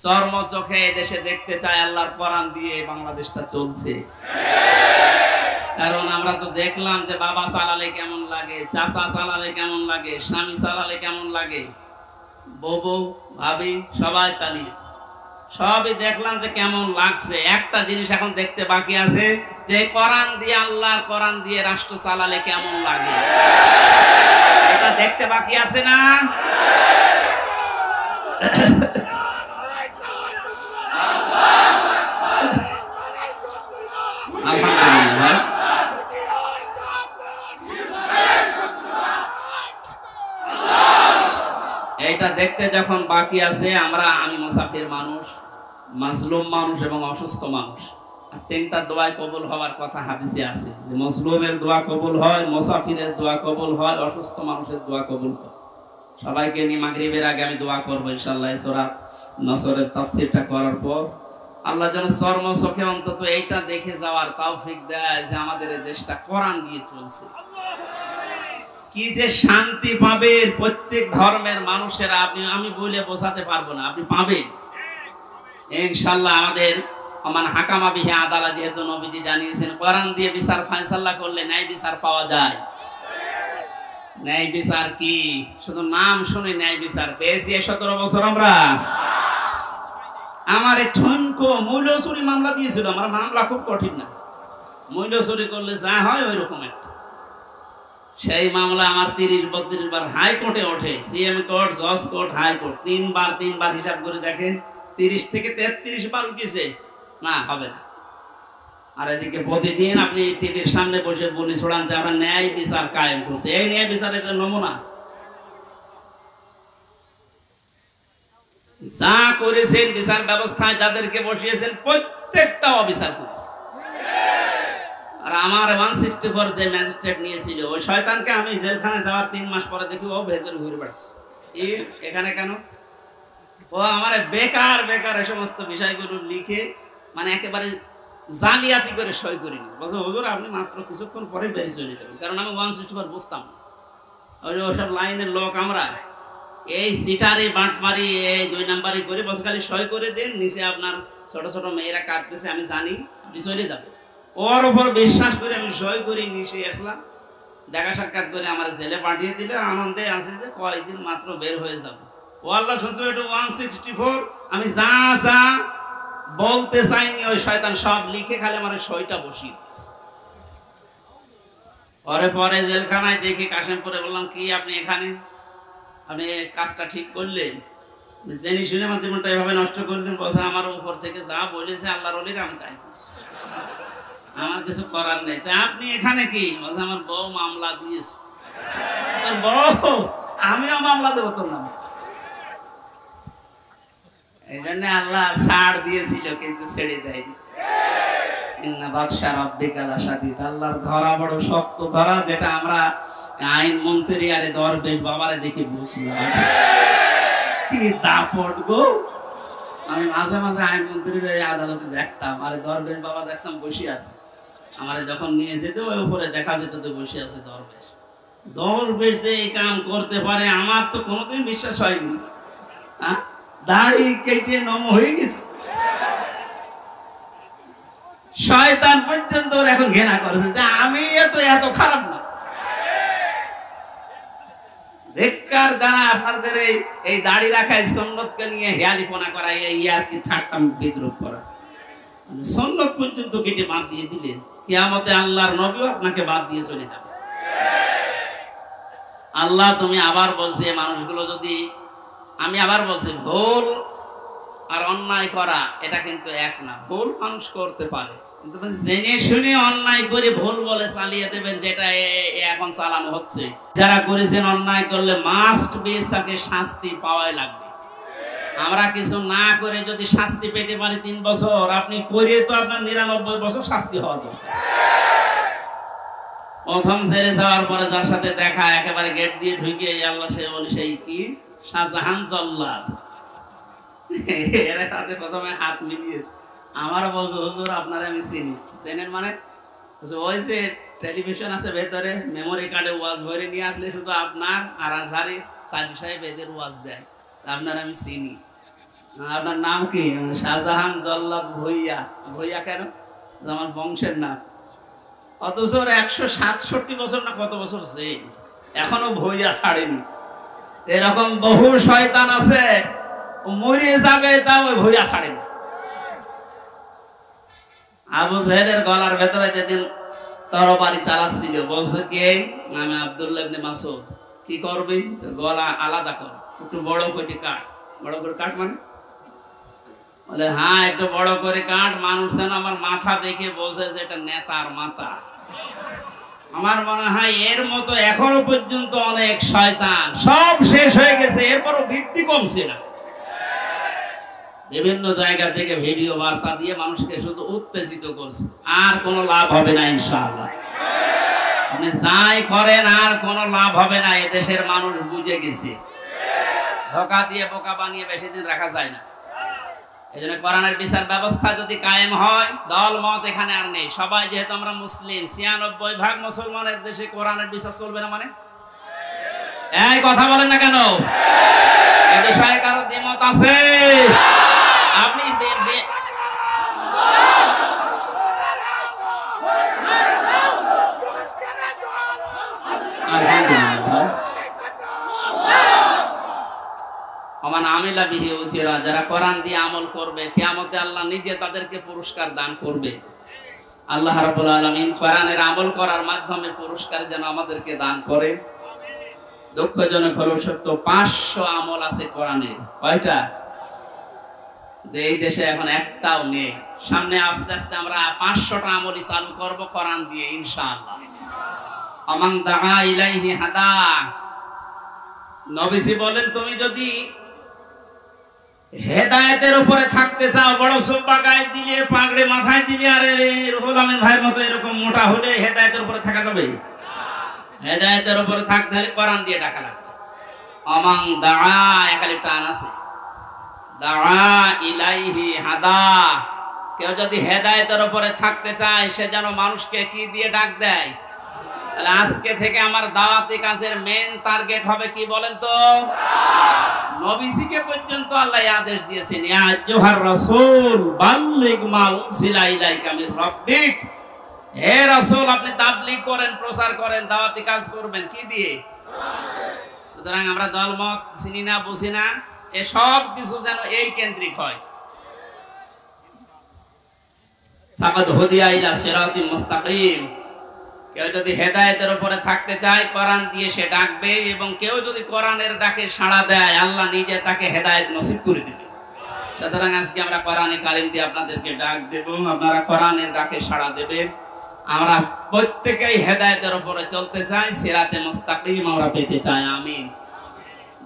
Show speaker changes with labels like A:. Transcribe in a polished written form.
A: চর্ম চোখে দেশে দেখতে চায় আল্লাহর কোরআন দিয়ে বাংলাদেশটা চলছে। কারণ আমরা তো দেখলাম যে বাবা চালালে কেমন লাগে, চাচা চালালে কেমন লাগে, স্বামী চালালে কেমন লাগে, বউ ভাবি সবাই চালিয়েছে, সবই দেখলাম যে কেমন লাগছে। একটা জিনিস এখন দেখতে বাকি আছে যে কোরআন দিয়ে, আল্লাহর কোরআন দিয়ে রাষ্ট্র চালালে কেমন লাগে, এটা দেখতে বাকি আছে না? আলহামদুলিল্লাহ। এইটা দেখতে যখন বাকি আছে, আমি মুসাফির মানুষ, মাজলুম মানুষ এবং অসুস্থ মানুষ, আর তিনটা দোয়ায় কবুল হওয়ার কথা হাদিসে আছে যে মাজলুমের দোয়া কবুল হয়, মুসাফিরের দোয়া কবুল হয়, অসুস্থ মানুষের দোয়া কবুল হয়। সবাইকে নিয়ে মাগরিবের আগে আমি দোয়া করবো ইনশাআল্লাহ। সূরা নসরের তাফসীরটা করার পর আল্লাহ যেন চর্ম চোখে অন্তত এইটা দেখে যাওয়ার তৌফিক দেয় যে আমাদের এই দেশটা কোরআন দিয়ে চলছে। কি যে শান্তি পাবে প্রত্যেক ধর্মের মানুষেরা, আমি বলে বোঝাতে পারবো না, আপনি পাবেন ইনশাআল্লাহ। আমাদের মান হাকামা বিহি আদালা, যেহেতু নবীজি জানিয়েছেন কোরআন দিয়ে বিচার ফায়সালা করলে ন্যায় বিচার পাওয়া যায়। ন্যায় বিচার কি শুধু নাম শুনে ন্যায় বিচার পেয়েছি 17 বছর আমরা। আমার এক ঠনকো মূল্য চুরি মামলা দিয়েছিল, আমার মামলা খুব কঠিন না, মূল্য চুরি করলে যা হয় ওই রকম একটা। সেই মামলা আমার 30-32 বার হাইকোর্টে ওঠে, সিএম কোর্ট, জজ কোর্ট, হাইকোর্ট, তিনবার হিসাব করে দেখেন 30 থেকে 33 বার উঠেছে, না হবে না। আর এদিকে প্রতিদিন আপনি টিভির সামনে বসে বলি ছড়ান যে আমরা ন্যায় বিচার কায়েম করছি। এই ন্যায় বিচার একটা নমুনা, যা করেছেন বিচার ব্যবস্থায় যাদেরকে বসিয়েছেন প্রত্যেকটা অবিচার করেছে। আর আমার 164 যে ম্যাজিস্ট্রেট নিয়েছিল ওই শয়তানকে আমি জেলখানে যাওয়ার 3 মাস পরে দেখি ও ভেতরে ঘুরে বেড়াচ্ছে। এখানে কেন? ও আমার বেকার এই সমস্ত বিষয়গুলো লিখে মানে একেবারে জালিয়াতি করে সই করিনি। বলছে হুজুর আপনি মাত্র কিছুক্ষণ পরে বেরিয়ে চলে যাবেন, কারণ আমি 164 বুঝতাম না। ওইসব লাইনের লোক আমরা, এই সিটারি বাটমারি এই 2 নাম্বারই করে বসে খালি সই করে দেন, নিচে আপনার ছোট ছোট মেয়েরা কাটতেছে আমি জানি, আপনি চলে যাবেন। ওর উপর বিশ্বাস করে আমি সই করে নিচে আসলাম, দেখা সাক্ষাৎ করে আমার জেলে পাঠিয়ে দিলে, আনন্দে আছে যে কয়েকদিন মাত্র বের হয়ে যাবো। ও আল্লাহ সহ্য, এটা 164 আমি যা বলতে চাইনি ওই শয়তান সব লিখে খালি আমার সইটা বসিয়ে দিয়েছে। পরে জেলখানায় দেখি কাশিমপুরে, বললাম কি আপনি এখানে, আপনি কাজটা ঠিক করলেন, জেনে শুনে আমার জীবনটা এভাবে নষ্ট করলেন? বলছে আমার উপর থেকে যা বলেছে আল্লাহর ওলিরা আমি তাই করছি, আমার কিছু করার নেই। তা আপনি এখানে কি? বলছে আমার বউ মামলা দিয়েছে। বউ? আমিও মামলা দেবো তোর নামে। এই জন্য আল্লাহ ছাড় দিয়েছিল কিন্তু ছেড়ে দেয়নি। আল্লাহর ধরা বড় শক্ত ধরা, যেটা আমরা আইন মন্ত্রী আরে দরবেশ বাবারে দেখে বুঝলাম কি দাপট গো। আমি মাঝে মাঝে আইন মন্ত্রীর আদালতে দেখতাম, আরে দরবেশ বাবা দেখতাম বসে আছে, আমারে যখন নিয়ে যেত ওই উপরে দেখা যেত তো বসে আছে দরবেশ যে এই কাম করতে পারে আমার তো কোনোদিন বিশ্বাস হয়নি। দাড়ি কেটে নম হয়ে গেছে, শয়তান পর্যন্ত এখন ঘৃণা করেছে যে আমি এত খারাপ না। বেকার দ্বারা আপনাদের এই দাড়ি রাখায় সুন্নতকে নিয়ে হেয়ালিপনা করা, এই আর কি ঠাট্টা বিদ্রুপ করা, সুন্নত পর্যন্ত কেটে বাদ দিয়ে দিলেন, কিয়ামতে আল্লাহর নবীও আপনাকে বাদ দিয়ে চলে যাবে। আল্লাহ তুমি আবার বলছে মানুষগুলো যদি, আমি আবার বলছি ভুল আর অন্যায় করা এটা কিন্তু এক না। ভুল মানুষ করতে পারে, কিন্তু জেনে শুনে অন্যায় করে ভুল বলে চালিয়ে দেবেন, যেটা এখন চালানো হচ্ছে। যারা করেছেন অন্যায় করলে মাস্ট বি তাকে শাস্তি পাওয়াই লাগবে। আমরা কিছু না করে যদি শাস্তি পেতে পারি 3 বছর, আপনি করে তো আপনার 99 বছর শাস্তি হওয়া দরকার। প্রথম ছেড়ে যাওয়ার পরে যার সাথে দেখা একেবারে গেট দিয়ে ঢুকে আল্লাহ সে বলি সেই কি শাহজাহান জল্লাদ, এরা তাতে প্রথমে হাত মিলিয়েছে। আমার বলছো হুজুর আপনারা আমি চিনি। চেনেন মানে? ওই যে টেলিভিশন আছে ভেতরে, মেমোরি কার্ডে ওয়াজ ভরে নিয়ে আসলে শুধু আপনার আর আজহারি সাইদু সাহেব এদের ওয়াজ দেয়, আপনারা আমি চিনি। আপনার নাম কি? শাহজাহান জল্লাদ ভুইয়া। ভুইয়া কেন? আমার বংশের নাম। অথচ 167 বছর না কত বছর সে এখনো ভুইয়া ছাড়েনি। এরকম বহু শয়তান আছে, মরে যাবে তাও ভুইয়া ছাড়েনি। আবু জাহেলের গলার ভেতরে যেদিন তরবারি চালাচ্ছিল, বলছে কে? আমি আব্দুল্লাহ ইবনে মাসউদ। কি করবি? গলা আলাদা কর, একটু বড় করে কাট। বড় করে কাট মানে? বলে হ্যাঁ একটু বড় করে কাট। মানুষ যেন আমার মাথা দেখে বোঝে যে এটা নেতার মাথা। আমার মনে হয় এর মতো এখনো পর্যন্ত অনেক শয়তান, সব শেষ হয়ে গেছে, এরপরও ভিত্তি কমছে না। বিভিন্ন জায়গা থেকে ভিডিও বার্তা দিয়ে মানুষকে শুধু উত্তেজিত করছে। আর কোনো লাভ হবে না ইনশাআল্লাহ। আপনি যাই করেন আর কোনো লাভ হবে না। এদেশের মানুষ বুঝে গেছে, ধোঁকা দিয়ে বোকা বানিয়ে বেশি দিন রাখা যায় না। এই জন্য কোরআনের বিচার ব্যবস্থা যদি কায়েম হয়, দল মত এখানে আর নেই। সবাই যেহেতু আমরা মুসলিম, 96% মুসলমানের দেশে কোরআনের বিচার চলবে না মানে? এই কথা বলেন না কেন? এই বিষয়ে কারো দ্বিমত আছে? আপনি যারা কোরআন দিয়ে আমল করবে, কিয়ামতে আল্লাহ নিজে তাদেরকে পুরস্কার দান করবে। আল্লাহ রাব্বুল আলামিন কোরআনের আমল করার মাধ্যমে পুরস্কার যেন আমাদেরকে দান করে। দুঃখজনক হলো সত্য, 500 আমল আছে কোরআনের। কয়টা? এই দেশে এখন একটাও নেই। সামনে আস্তে আস্তে আমরা 500টা আমলই চালু করব কোরআন দিয়ে ইনশাআল্লাহ। আমান দাআ ইলাইহি হাদা। নবীজি বলেন, তুমি যদি হেদায়েতের উপরে থাকতে চাও, বড় সোপা গায়ে দিলে, পাগড়ি মাথায় দিলে, আর রুহুল আমিন ভাইয়ের মতো এরকম মোটা হলে হেদায়েতের উপরে থাকা যাবে? হেদায়েতের উপরে থাকতে হলে কোরআন দিয়ে ডাকা লাগবে। আমান দাআ, একালি টান আছে, দাআ ইলাইহি হাদা। কেউ যদি হেদায়েতের উপরে থাকতে চায়, সে যেন মানুষকে কি দিয়ে ডাক দেয়? তাহলে আজকে থেকে আমার দাওয়াতি কাজের মেইন টার্গেট হবে কি বলেন তো? নবীজিকে পর্যন্ত আল্লাহ আদেশ দিয়েছেন, ইয়া আইয়ুহার রাসূল বাল্লিগ মা উনজিলা ইলাইকা মির রাব্বিক। হে রাসূল, আপনি তাবলীগ করেন, প্রচার করেন, দাওয়াতি কাজ করবেন কি দিয়ে? সুতরাং আমরা দলমত চিনি না, বুঝি না, এসব কিছু যেন এই কেন্দ্রিক হয়। ফাকাদ হুদিয়া ইলা সিরাতিল মুস্তাকিম। কেউ যদি হেদায়েতের উপরে থাকতে চায়, কোরআন দিয়ে সে ডাকবে, এবং কেউ যদি কোরআনের ডাকে সাড়া দেয়, আল্লাহ নিজে তাকে হেদায়েত নসিব করে দিবে। সুতরাং আজকে আমরা কোরআনে কারিম দিয়ে আপনাদেরকে ডাক দেব, আপনারা কোরআনের ডাকে সাড়া দেবেন। আমরা প্রত্যেকেই হেদায়েতের উপরে চলতে চাই, সিরাতে মুস্তাকিম আমরা পেতে চাই। আমিন।